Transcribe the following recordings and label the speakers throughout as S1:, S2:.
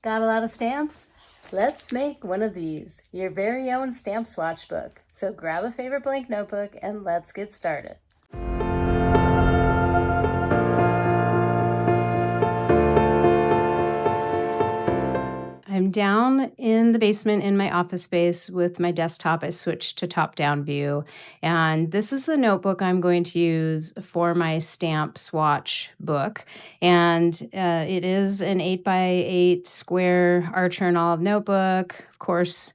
S1: Got a lot of stamps? Let's make one of these, your very own stamp swatch book. So grab a favorite blank notebook and let's get started. I'm down in the basement in my office space with my desktop. I switched to top-down view, and this is the notebook I'm going to use for my stamp swatch book. And it is an 8x8 square Archer and Olive notebook. Of course,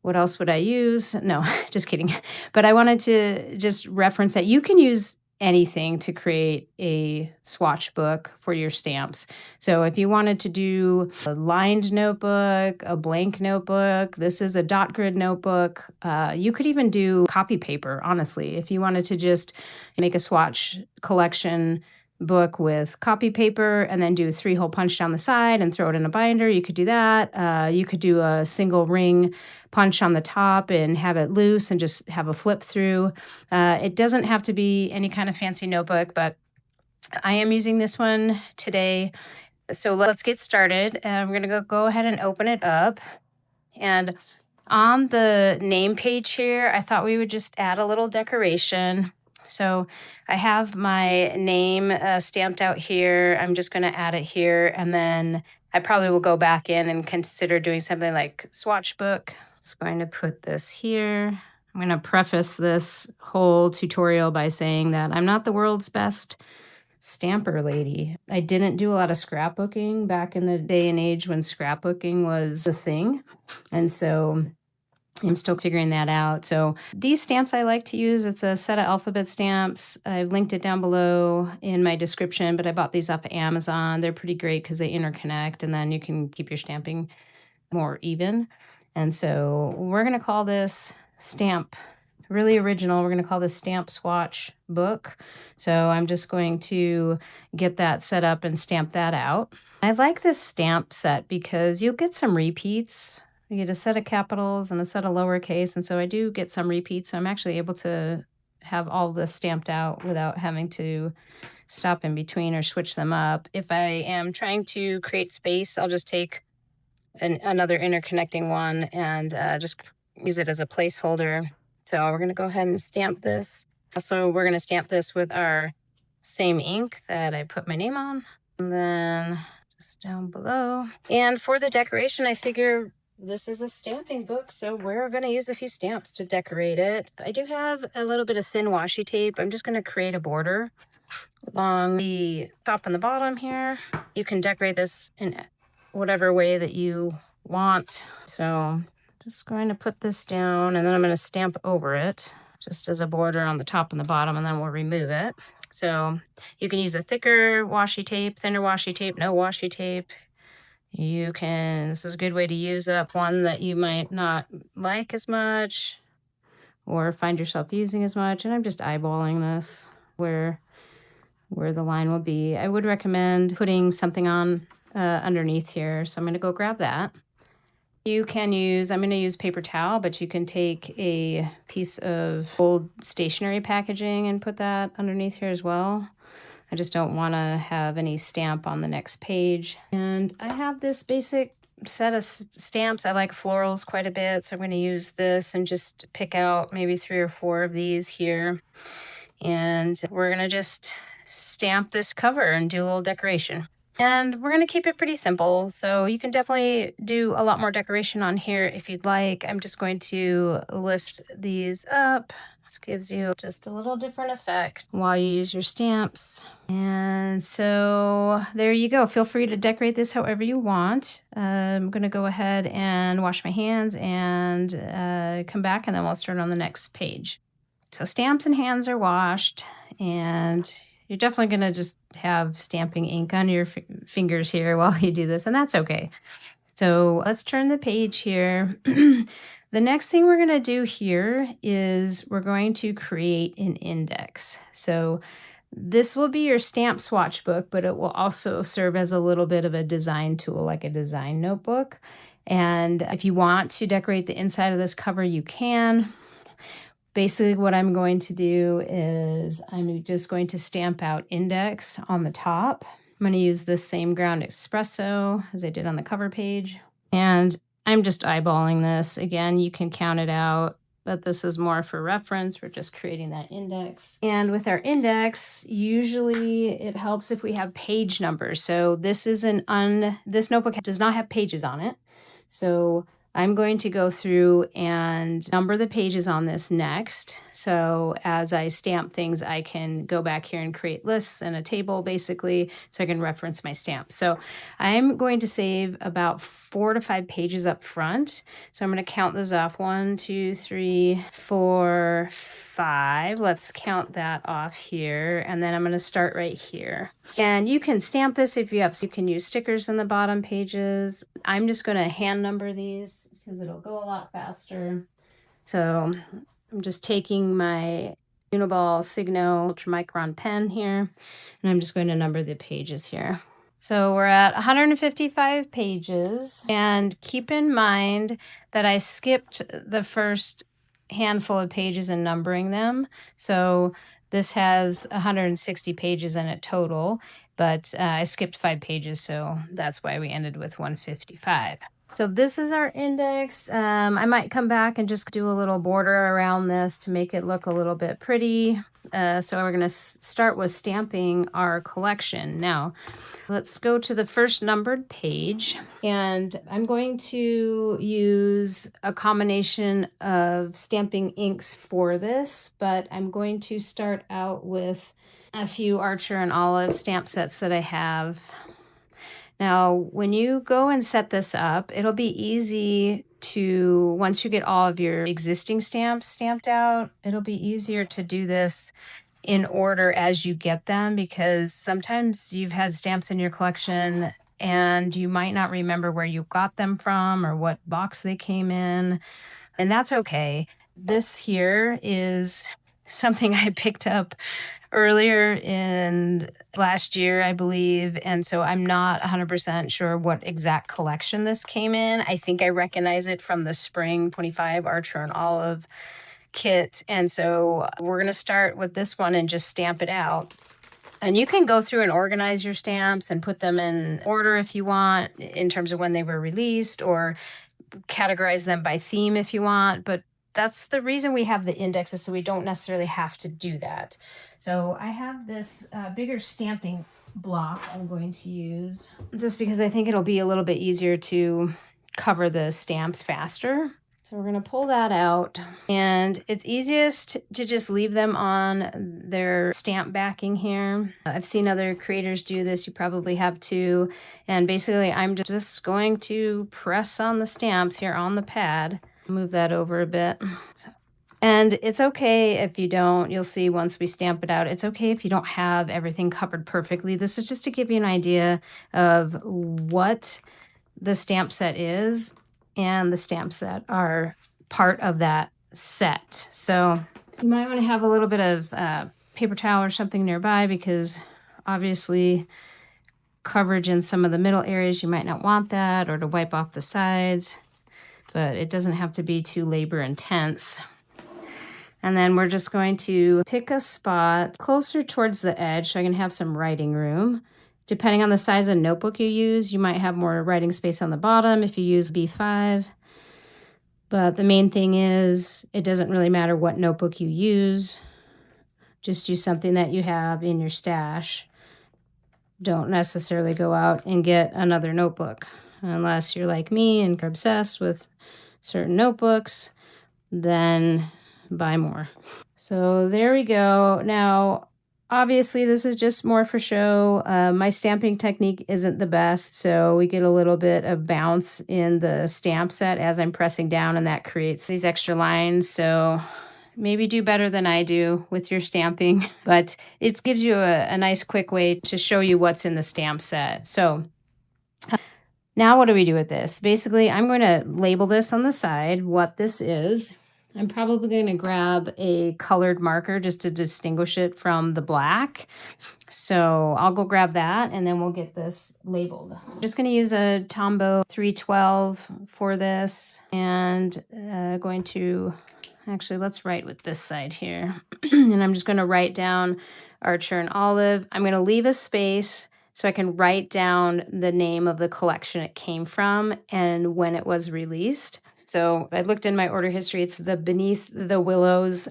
S1: what else would I use? No, just kidding. But I wanted to just reference that you can use anything to create a swatch book for your stamps. So if you wanted to do a lined notebook, a blank notebook, this is a dot grid notebook. You could even do copy paper, honestly. If you wanted to just make a swatch collection book with copy paper and then do a 3-hole punch down the side and throw it in a binder, you could do that. You could do a single ring punch on the top and have it loose and just have a flip through. It doesn't have to be any kind of fancy notebook, but I am using this one today. So let's get started. We're going to go ahead and open it up. And on the name page here, I thought we would just add a little decoration. So I have my name stamped out here. I'm just going to add it here. And then I probably will go back in and consider doing something like swatch book. Just going to put this here. I'm going to preface this whole tutorial by saying that I'm not the world's best stamper lady. I didn't do a lot of scrapbooking back in the day and age when scrapbooking was a thing. And so I'm still figuring that out. So these stamps I like to use, it's a set of alphabet stamps. I've linked it down below in my description, but I bought these off of Amazon. They're pretty great because they interconnect and then you can keep your stamping more even. And so we're going to call this stamp, really original. We're going to call this stamp swatch book. So I'm just going to get that set up and stamp that out. I like this stamp set because you'll get some repeats. You get a set of capitals and a set of lowercase. And so I do get some repeats. So I'm actually able to have all this stamped out without having to stop in between or switch them up. If I am trying to create space, I'll just take another interconnecting one and just use it as a placeholder. So we're going to go ahead and stamp this. Also, we're going to stamp this with our same ink that I put my name on. And then just down below. And for the decoration, I figure this is a stamping book, so we're going to use a few stamps to decorate it. I do have a little bit of thin washi tape. I'm just going to create a border along the top and the bottom here. You can decorate this in whatever way that you want. So just going to put this down and then I'm going to stamp over it just as a border on the top and the bottom, and then we'll remove it. So you can use a thicker washi tape, thinner washi tape, no washi tape. You can, this is a good way to use up one that you might not like as much or find yourself using as much. And I'm just eyeballing this where the line will be. I would recommend putting something on underneath here. So I'm going to go grab that. You can use, I'm going to use paper towel, but you can take a piece of old stationery packaging and put that underneath here as well. I just don't want to have any stamp on the next page. And I have this basic set of stamps. I like florals quite a bit, so I'm going to use this and just pick out maybe 3 or 4 of these here. And we're going to just stamp this cover and do a little decoration. And we're going to keep it pretty simple, so you can definitely do a lot more decoration on here if you'd like. I'm just going to lift these up. This gives you just a little different effect while you use your stamps. And so there you go. Feel free to decorate this however you want. I'm going to go ahead and wash my hands and come back, and then we'll start on the next page. So stamps and hands are washed, and you're definitely going to just have stamping ink on your fingers here while you do this, and that's okay. So let's turn the page here. The next thing we're going to do here is we're going to create an index. So this will be your stamp swatch book, but it will also serve as a little bit of a design tool, like a design notebook. And if you want to decorate the inside of this cover, you can. Basically, what I'm going to do is I'm just going to stamp out index on the top. I'm going to use this same ground espresso as I did on the cover page. And I'm just eyeballing this. Again, you can count it out, but this is more for reference. We're just creating that index. And with our index, usually it helps if we have page numbers. So this this notebook does not have pages on it. So I'm going to go through and number the pages on this next. So as I stamp things, I can go back here and create lists and a table basically, so I can reference my stamps. So I'm going to save about 4 to 5 pages up front. So I'm going to count those off. 1, 2, 3, 4, 5. Let's count that off here. And then I'm going to start right here. And you can stamp this if you have, you can use stickers in the bottom pages. I'm just going to hand number these because it'll go a lot faster. So I'm just taking my Uniball Signo Ultramicron pen here, and I'm just going to number the pages here. So we're at 155 pages, and keep in mind that I skipped the first handful of pages in numbering them. So this has 160 pages in it total, but I skipped 5 pages, so that's why we ended with 155. So this is our index. I might come back and just do a little border around this to make it look a little bit pretty. So we're going to start with stamping our collection. Now, let's go to the first numbered page, and I'm going to use a combination of stamping inks for this, but I'm going to start out with a few Archer and Olive stamp sets that I have. Now, when you go and set this up, it'll be easy to, once you get all of your existing stamps stamped out, it'll be easier to do this in order as you get them, because sometimes you've had stamps in your collection and you might not remember where you got them from or what box they came in, and that's okay. This here is something I picked up earlier in last year, I believe, and so I'm not 100% sure what exact collection this came in. I think I recognize it from the Spring 25 Archer and Olive kit, and so we're going to start with this one and just stamp it out. And you can go through and organize your stamps and put them in order if you want, in terms of when they were released, or categorize them by theme if you want, but that's the reason we have the indexes, so we don't necessarily have to do that. So I have this bigger stamping block I'm going to use, just because I think it'll be a little bit easier to cover the stamps faster. So we're going to pull that out, and it's easiest to just leave them on their stamp backing here. I've seen other creators do this. You probably have too. And basically I'm just going to press on the stamps here on the pad. Move that over a bit. And it's okay if you don't, you'll see once we stamp it out, it's okay if you don't have everything covered perfectly. This is just to give you an idea of what the stamp set is, and the stamp set are part of that set. So you might want to have a little bit of paper towel or something nearby, because obviously coverage in some of the middle areas, you might not want that, or to wipe off the sides, but it doesn't have to be too labor intense. And then we're just going to pick a spot closer towards the edge so I can have some writing room. Depending on the size of notebook you use, you might have more writing space on the bottom if you use B5. But the main thing is, it doesn't really matter what notebook you use. Just use something that you have in your stash. Don't necessarily go out and get another notebook. Unless you're like me and are obsessed with certain notebooks, then buy more. So there we go. Now, obviously, this is just more for show. My stamping technique isn't the best, so we get a little bit of bounce in the stamp set as I'm pressing down, and that creates these extra lines. So maybe do better than I do with your stamping, but it gives you a nice quick way to show you what's in the stamp set. So now what do we do with this? Basically, I'm going to label this on the side, what this is. I'm probably going to grab a colored marker just to distinguish it from the black. So I'll go grab that, and then we'll get this labeled. I'm just going to use a Tombow 312 for this, and going to, actually, let's write with this side here. And I'm just going to write down Archer and Olive. I'm going to leave a space so I can write down the name of the collection it came from and when it was released. So I looked in my order history. It's the Beneath the Willows,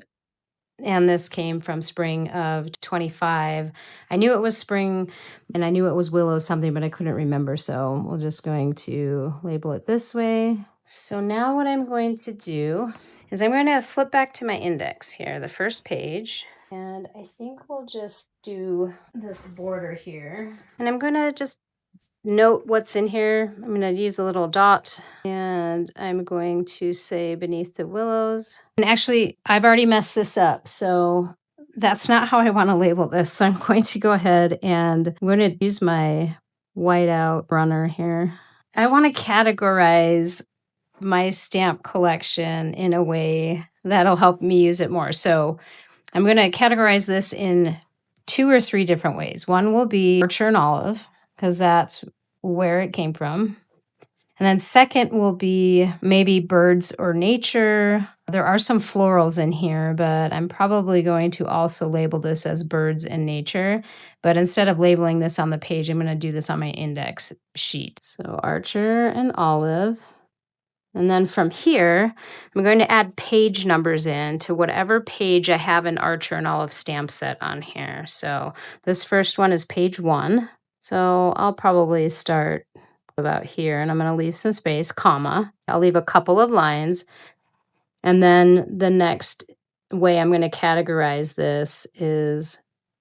S1: and this came from spring of 25. I knew it was spring and I knew it was willow something, but I couldn't remember. So we're just going to label it this way. So now what I'm going to do is I'm going to flip back to my index here, the first page. And I think we'll just do this border here. And I'm going to just note what's in here. I'm going to use a little dot and I'm going to say Beneath the Willows. And actually, I've already messed this up. So that's not how I want to label this. So I'm going to go ahead and I'm going to use my whiteout runner here. I want to categorize my stamp collection in a way that'll help me use it more. So I'm going to categorize this in 2 or 3 different ways. One will be Orchard and Olive, because that's where it came from. And then second will be maybe birds or nature. There are some florals in here, but I'm probably going to also label this as birds and nature. But instead of labeling this on the page, I'm going to do this on my index sheet. So Archer and Olive. And then from here, I'm going to add page numbers in to whatever page I have an Archer and Olive stamp set on here. So this first one is page 1. So I'll probably start about here, and I'm going to leave some space, comma. I'll leave a couple of lines. And then the next way I'm going to categorize this is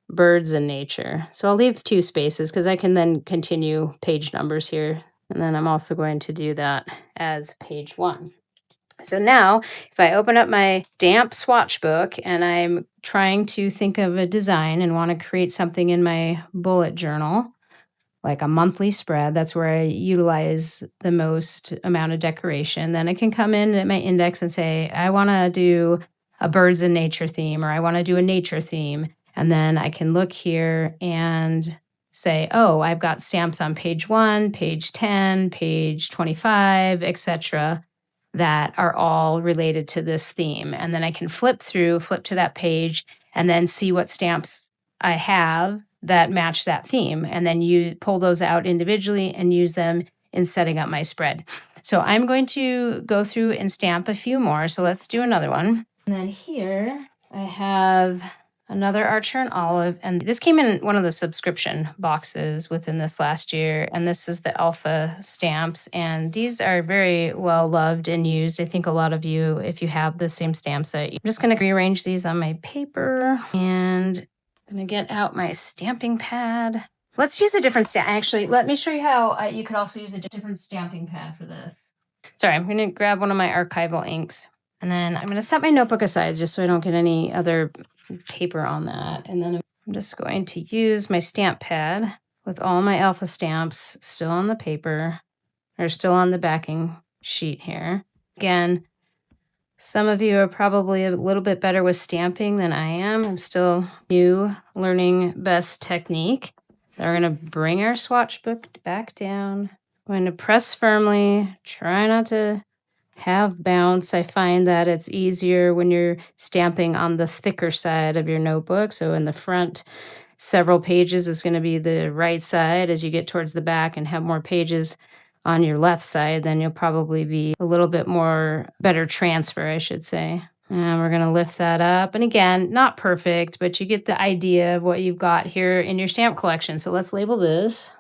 S1: birds and nature. So I'll leave 2 spaces because I can then continue page numbers here. And then I'm also going to do that as page 1. So now, if I open up my stamp swatch book and I'm trying to think of a design and want to create something in my bullet journal, like a monthly spread, that's where I utilize the most amount of decoration, then I can come in at my index and say, I want to do a birds and nature theme, or I want to do a nature theme. And then I can look here and say, oh, I've got stamps on page 1, page 10, page 25, etc., that are all related to this theme. And then I can flip to that page, and then see what stamps I have that match that theme. And then you pull those out individually and use them in setting up my spread. So I'm going to go through and stamp a few more. So let's do another one. And then here I have another Archer and Olive, and this came in one of the subscription boxes within this last year, and this is the Alpha stamps, and these are very well loved and used. I think a lot of you, if you have the same stamp set, I'm just going to rearrange these on my paper, and I'm going to get out my stamping pad. Let's use a different stamp. Actually, let me show you how you could also use a different stamping pad for this. Sorry, I'm going to grab one of my archival inks, and then I'm going to set my notebook aside just so I don't get any other paper on that. And then I'm just going to use my stamp pad with all my Alpha stamps still on the paper, or still on the backing sheet here. Again, some of you are probably a little bit better with stamping than I am. I'm still new, learning best technique. So we're going to bring our swatch book back down. I'm going to press firmly, try not to have bounce. I find that it's easier when you're stamping on the thicker side of your notebook. So in the front, several pages is going to be the right side. As you get towards the back and have more pages on your left side, then you'll probably be a little bit more better transfer, I should say. And we're going to lift that up. And again, not perfect, but you get the idea of what you've got here in your stamp collection. So let's label this.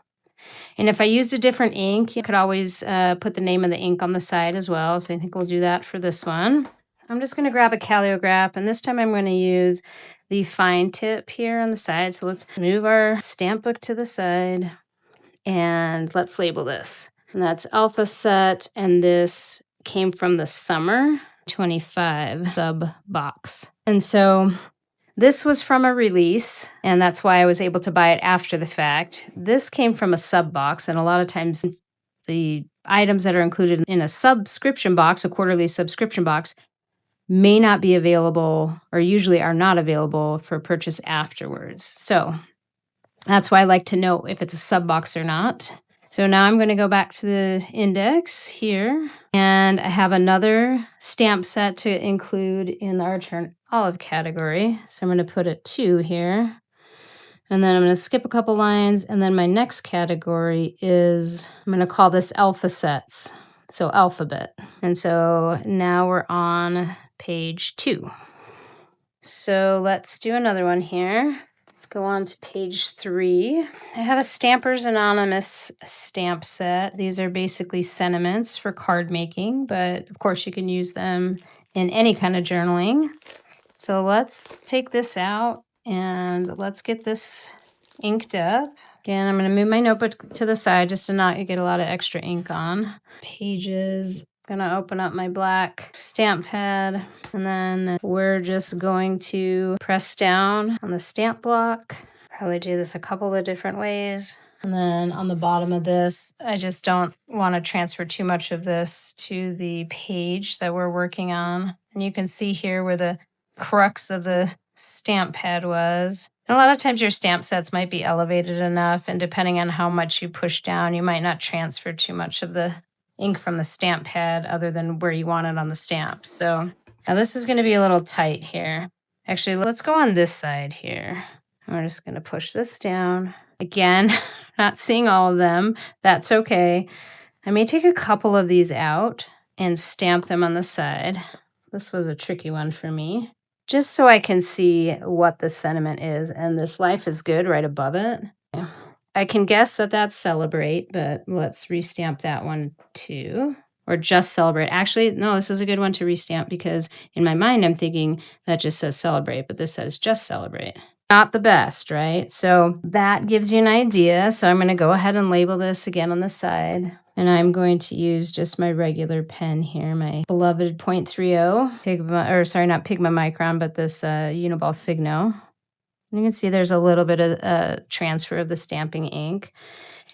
S1: And if I used a different ink, you could always put the name of the ink on the side as well. So I think we'll do that for this one. I'm just going to grab a calligraph, and this time I'm going to use the fine tip here on the side. So let's move our stamp book to the side, and let's label this. And that's Alpha Set, and this came from the Summer 25 sub box. And so this was from a release, and that's why I was able to buy it after the fact. This came from a sub box, and a lot of times the items that are included in a subscription box, a quarterly subscription box, may not be available, or usually are not available for purchase afterwards. So that's why I like to know if it's a sub box or not. So now I'm going to go back to the index here, and I have another stamp set to include in the Archer and Olive category. So I'm going to put a 2 here. And then I'm going to skip a couple lines. And then my next category is, I'm going to call this alpha sets. So alphabet. And so now we're on page 2. So let's do another one here. Let's go on to page 3. I have a Stampers Anonymous stamp set. These are basically sentiments for card making, but of course you can use them in any kind of journaling. So let's take this out and let's get this inked up. Again, I'm going to move my notebook to the side just to not get a lot of extra ink on. Pages. Going to open up my black stamp pad, and then we're just going to press down on the stamp block. Probably do this a couple of different ways. And then on the bottom of this, I just don't want to transfer too much of this to the page that we're working on. And you can see here where the crux of the stamp pad was. And a lot of times your stamp sets might be elevated enough, and depending on how much you push down, you might not transfer too much of the ink from the stamp pad other than where you want it on the stamp. So now this is going to be a little tight here. Actually, let's go on this side here. We're just going to push this down. Again, not seeing all of them. That's okay. I may take a couple of these out and stamp them on the side. This was a tricky one for me, just so I can see what the sentiment is. And this life is good right above it. I can guess that that's celebrate, but let's restamp that one too. Or just celebrate. Actually, no, this is a good one to restamp because in my mind, I'm thinking that just says celebrate, but this says just celebrate. Not the best, right? So that gives you an idea. So I'm going to go ahead and label this again on the side. And I'm going to use just my regular pen here, my beloved .30 Pigma, or sorry, not Pigma Micron, but this Uniball Signo. You can see there's a little bit of transfer of the stamping ink.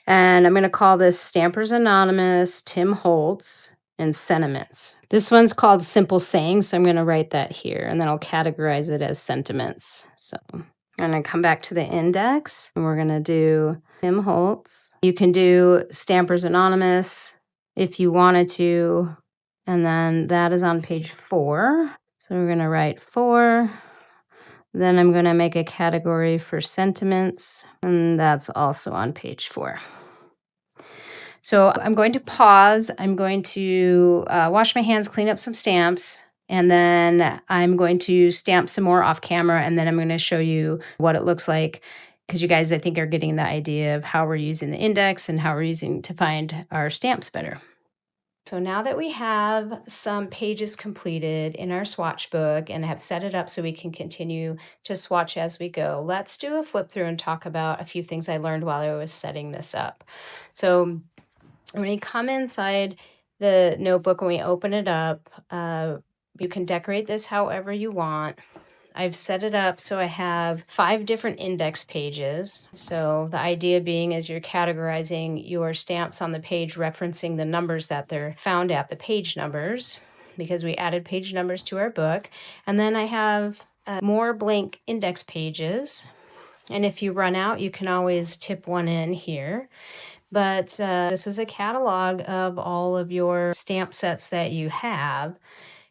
S1: And I'm going to call this Stampers Anonymous, Tim Holtz, and Sentiments. This one's called Simple Sayings, so I'm going to write that here, and then I'll categorize it as sentiments. So I'm going to come back to the index, and we're going to do Tim Holtz. You can do Stampers Anonymous if you wanted to, and then that is on page 4. So we're going to write 4. Then I'm going to make a category for sentiments, and that's also on page 4. So I'm going to pause. I'm going to wash my hands, clean up some stamps, and then I'm going to stamp some more off camera, and then I'm going to show you what it looks like, because you guys, I think, are getting the idea of how we're using the index and how we're using to find our stamps better. So now that we have some pages completed in our swatch book and have set it up so we can continue to swatch as we go, let's do a flip through and talk about a few things I learned while I was setting this up. So when you come inside the notebook, when we open it up, you can decorate this however you want. I've set it up so I have 5 different index pages. So the idea being is you're categorizing your stamps on the page, referencing the numbers that they're found at, the page numbers, because we added page numbers to our book. And then I have more blank index pages. And if you run out, you can always tip one in here. But this is a catalog of all of your stamp sets that you have.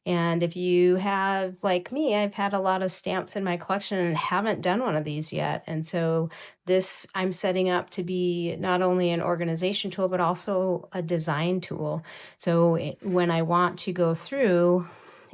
S1: And if you have, like me, I've had a lot of stamps in my collection and haven't done one of these yet. And so this I'm setting up to be not only an organization tool, but also a design tool. So when I want to go through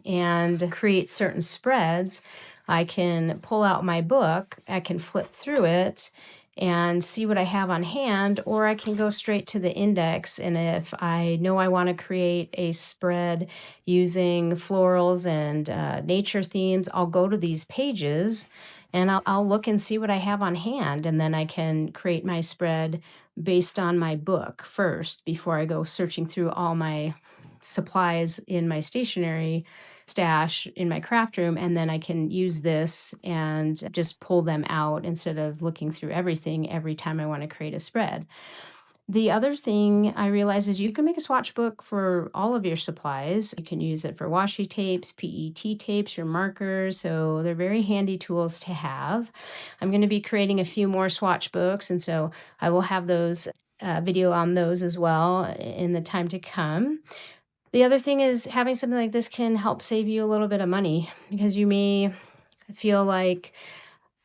S1: and create certain spreads, I can pull out my book, I can flip through it and see what I have on hand, or I can go straight to the index. And if I know I want to create a spread using florals and nature themes, I'll go to these pages and I'll look and see what I have on hand. And then I can create my spread based on my book first before I go searching through all my supplies in my stationery stash in my craft room, and then I can use this and just pull them out instead of looking through everything every time I want to create a spread. The other thing I realized is you can make a swatch book for all of your supplies. You can use it for washi tapes, PET tapes, your markers, so they're very handy tools to have. I'm going to be creating a few more swatch books, and so I will have those video on those as well in the time to come. The other thing is having something like this can help save you a little bit of money, because you may feel like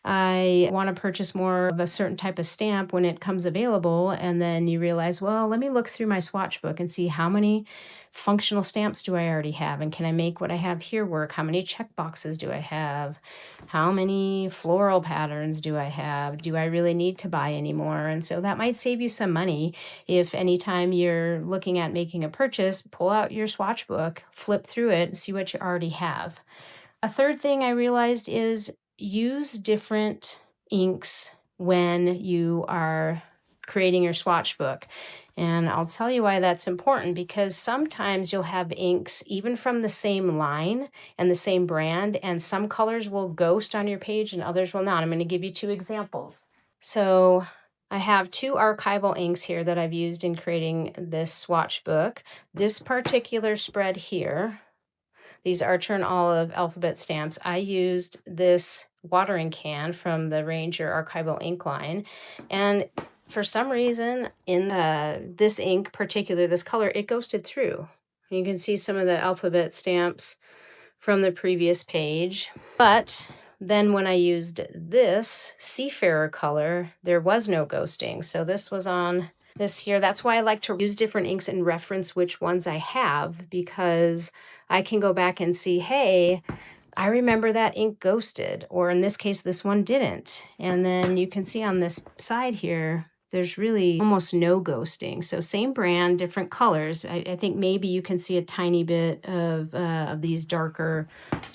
S1: I want to purchase more of a certain type of stamp when it comes available. And then you realize, well, let me look through my swatch book and see how many functional stamps do I already have? And can I make what I have here work? How many check boxes do I have? How many floral patterns do I have? Do I really need to buy any more? And so that might save you some money if anytime you're looking at making a purchase, pull out your swatch book, flip through it, and see what you already have. A third thing I realized is use different inks when you are creating your swatch book. And I'll tell you why that's important, because sometimes you'll have inks even from the same line and the same brand, and some colors will ghost on your page and others will not. I'm going to give you two examples. So I have two archival inks here that I've used in creating this swatch book. This particular spread here, these Archer and Olive alphabet stamps, I used this watering can from the Ranger archival ink line. And for some reason, in this ink particular, this color, it ghosted through. You can see some of the alphabet stamps from the previous page. But then when I used this Seafarer color, there was no ghosting. So this was on this here. That's why I like to use different inks and reference which ones I have, because I can go back and see, hey, I remember that ink ghosted, or in this case, this one didn't. And then you can see on this side here, there's really almost no ghosting. So same brand, different colors. I think maybe you can see a tiny bit of these darker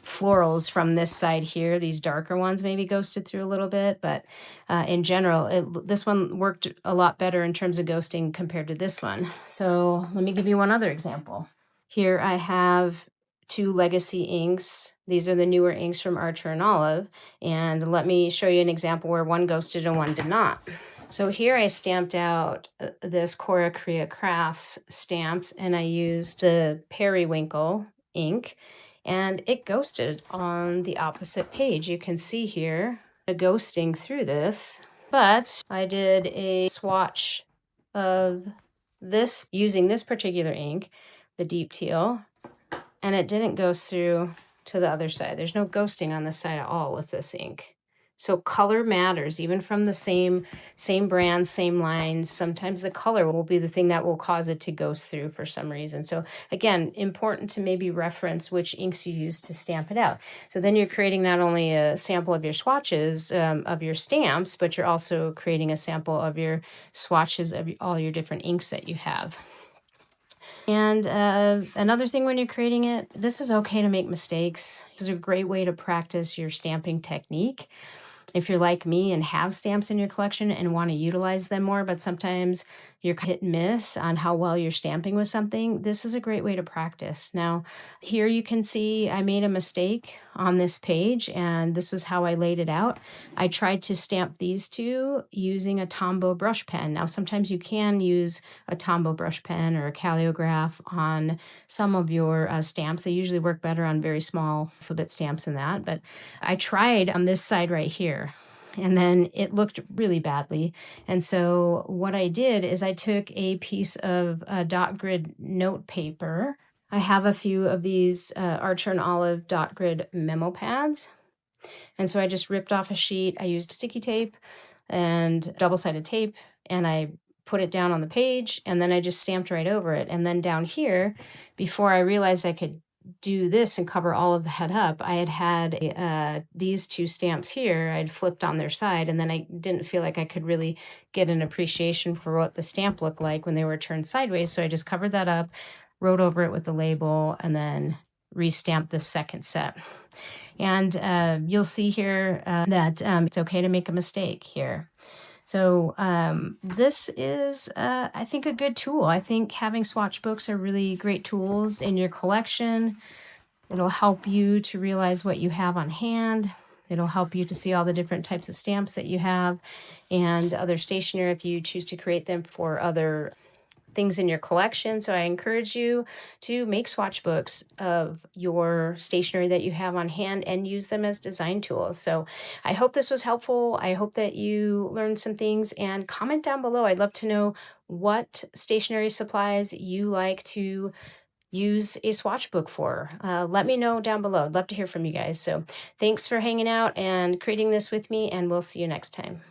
S1: florals from this side here. These darker ones maybe ghosted through a little bit, but in general, this one worked a lot better in terms of ghosting compared to this one. So let me give you one other example. Here I have two legacy inks. These are the newer inks from Archer and Olive. And let me show you an example where one ghosted and one did not. So here I stamped out this Cora Korea Crafts stamps, and I used the Periwinkle ink, and it ghosted on the opposite page. You can see here a ghosting through this, but I did a swatch of this using this particular ink, the deep teal, and it didn't go through to the other side. There's no ghosting on this side at all with this ink. So color matters, even from the same brand, same lines. Sometimes the color will be the thing that will cause it to ghost through for some reason. So again, important to maybe reference which inks you use to stamp it out. So then you're creating not only a sample of your swatches of your stamps, but you're also creating a sample of your swatches of all your different inks that you have. And another thing when you're creating it, this is okay to make mistakes. This is a great way to practice your stamping technique. If you're like me and have stamps in your collection and want to utilize them more, but sometimes you're hit and miss on how well you're stamping with something, this is a great way to practice. Now, here you can see I made a mistake on this page, and this was how I laid it out. I tried to stamp these two using a Tombow brush pen. Now, sometimes you can use a Tombow brush pen or a calligraph on some of your stamps. They usually work better on very small alphabet stamps than that, but I tried on this side right here, and then it looked really badly. And so what I did is I took a piece of dot grid note paper. I have a few of these Archer and Olive dot grid memo pads. And so I just ripped off a sheet. I used sticky tape and double-sided tape, and I put it down on the page, and then I just stamped right over it. And then down here, before I realized I could do this and cover all of the head up, I had these two stamps here. I'd flipped on their side, and then I didn't feel like I could really get an appreciation for what the stamp looked like when they were turned sideways. So I just covered that up, wrote over it with the label, and then re-stamped the second set. And you'll see here that it's okay to make a mistake here. So this is, I think, a good tool. I think having swatch books are really great tools in your collection. It'll help you to realize what you have on hand. It'll help you to see all the different types of stamps that you have and other stationery if you choose to create them for other things in your collection. So I encourage you to make swatch books of your stationery that you have on hand and use them as design tools. So I hope this was helpful. I hope that you learned some things, and comment down below. I'd love to know what stationery supplies you like to use a swatch book for? Let me know down below. I'd love to hear from you guys. So thanks for hanging out and creating this with me, and we'll see you next time.